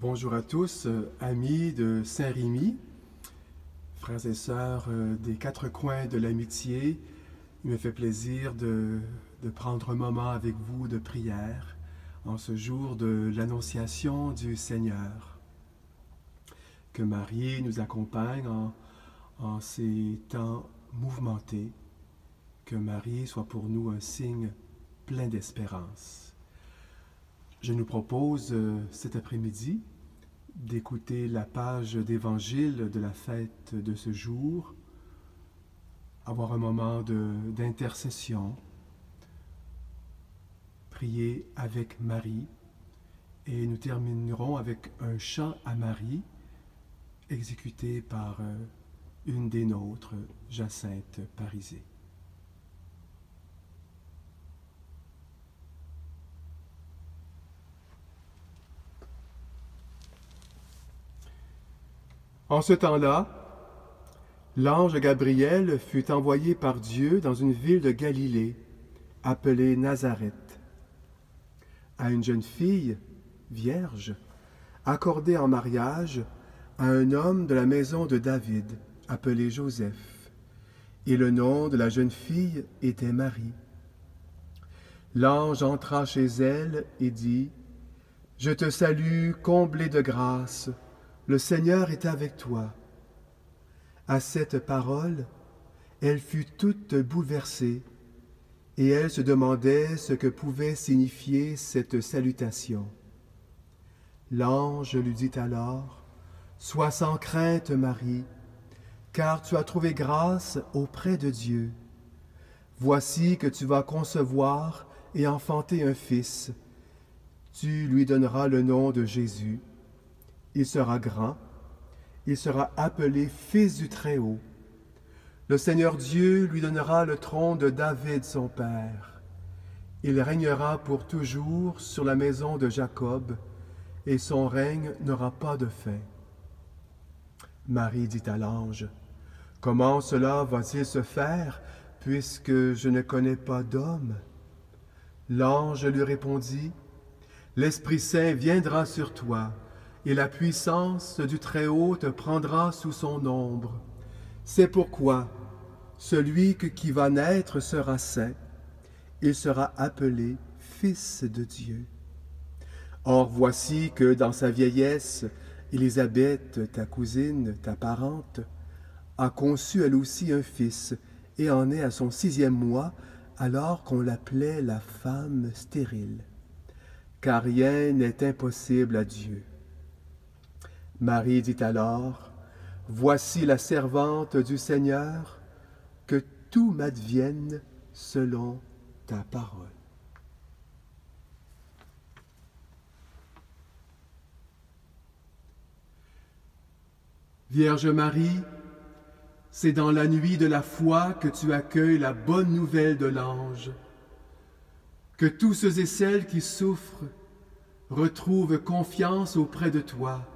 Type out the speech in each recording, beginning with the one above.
Bonjour à tous, amis de Saint-Rémy, frères et sœurs des quatre coins de l'amitié. Il me fait plaisir de prendre un moment avec vous de prière en ce jour de l'Annonciation du Seigneur. Que Marie nous accompagne en ces temps mouvementés. Que Marie soit pour nous un signe plein d'espérance. Je nous propose cet après-midi d'écouter la page d'évangile de la fête de ce jour, avoir un moment d'intercession, prier avec Marie, et nous terminerons avec un chant à Marie exécuté par une des nôtres, Jacinthe Parisé. En ce temps-là, l'ange Gabriel fut envoyé par Dieu dans une ville de Galilée, appelée Nazareth, à une jeune fille, vierge, accordée en mariage à un homme de la maison de David, appelé Joseph, et le nom de la jeune fille était Marie. L'ange entra chez elle et dit, « Je te salue, comblée de grâce, le Seigneur est avec toi. » À cette parole, elle fut toute bouleversée, et elle se demandait ce que pouvait signifier cette salutation. L'ange lui dit alors, « Sois sans crainte, Marie, car tu as trouvé grâce auprès de Dieu. Voici que tu vas concevoir et enfanter un fils. Tu lui donneras le nom de Jésus. Il sera grand, il sera appelé Fils du Très-Haut. Le Seigneur Dieu lui donnera le trône de David son père. Il régnera pour toujours sur la maison de Jacob, et son règne n'aura pas de fin. » Marie dit à l'ange, « Comment cela va-t-il se faire, puisque je ne connais pas d'homme? » L'ange lui répondit, « L'Esprit Saint viendra sur toi, et la puissance du Très-Haut te prendra sous son ombre. C'est pourquoi celui qui va naître sera saint, il sera appelé Fils de Dieu. Or voici que dans sa vieillesse, Élisabeth, ta cousine, ta parente, a conçu elle aussi un fils, et en est à son 6e mois, alors qu'on l'appelait la femme stérile. Car rien n'est impossible à Dieu. Marie dit alors, « Voici la servante du Seigneur, que tout m'advienne selon ta parole. » Vierge Marie, c'est dans la nuit de la foi que tu accueilles la bonne nouvelle de l'ange, que tous ceux et celles qui souffrent retrouvent confiance auprès de toi,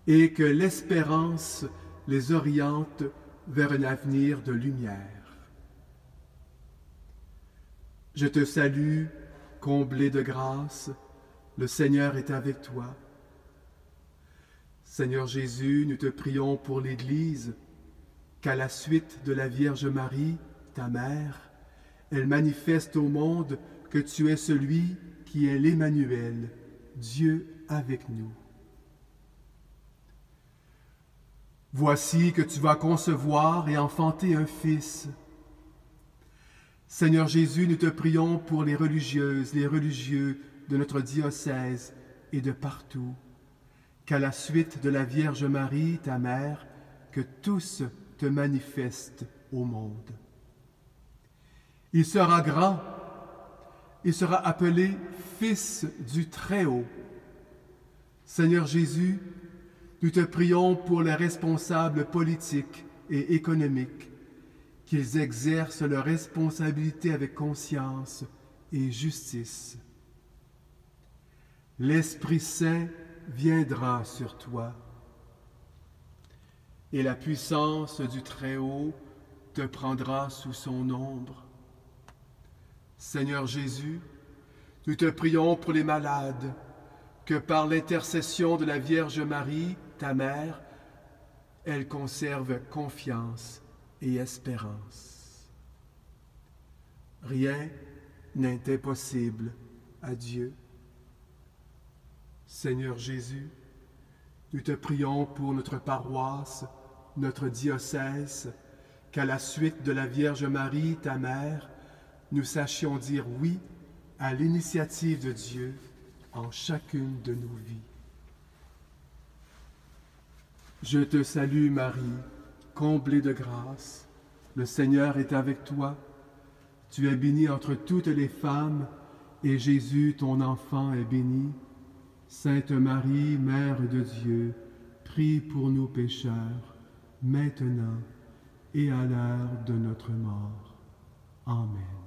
et que l'espérance les oriente vers un avenir de lumière. Je te salue, comblée de grâce, le Seigneur est avec toi. Seigneur Jésus, nous te prions pour l'Église, qu'à la suite de la Vierge Marie, ta mère, elle manifeste au monde que tu es celui qui est l'Emmanuel, Dieu avec nous. Voici que tu vas concevoir et enfanter un fils. Seigneur Jésus, nous te prions pour les religieuses, les religieux de notre diocèse et de partout, qu'à la suite de la Vierge Marie, ta mère, que tous te manifestent au monde. Il sera grand, il sera appelé Fils du Très-Haut. Seigneur Jésus, nous te prions pour les responsables politiques et économiques, qu'ils exercent leurs responsabilités avec conscience et justice. L'Esprit Saint viendra sur toi, et la puissance du Très-Haut te prendra sous son ombre. Seigneur Jésus, nous te prions pour les malades, que par l'intercession de la Vierge Marie, ta mère, elle conserve confiance et espérance. Rien n'est impossible à Dieu. Seigneur Jésus, nous te prions pour notre paroisse, notre diocèse, qu'à la suite de la Vierge Marie, ta mère, nous sachions dire oui à l'initiative de Dieu en chacune de nos vies. Je te salue Marie, comblée de grâce, le Seigneur est avec toi. Tu es bénie entre toutes les femmes, et Jésus, ton enfant, est béni. Sainte Marie, Mère de Dieu, prie pour nous pécheurs, maintenant et à l'heure de notre mort. Amen.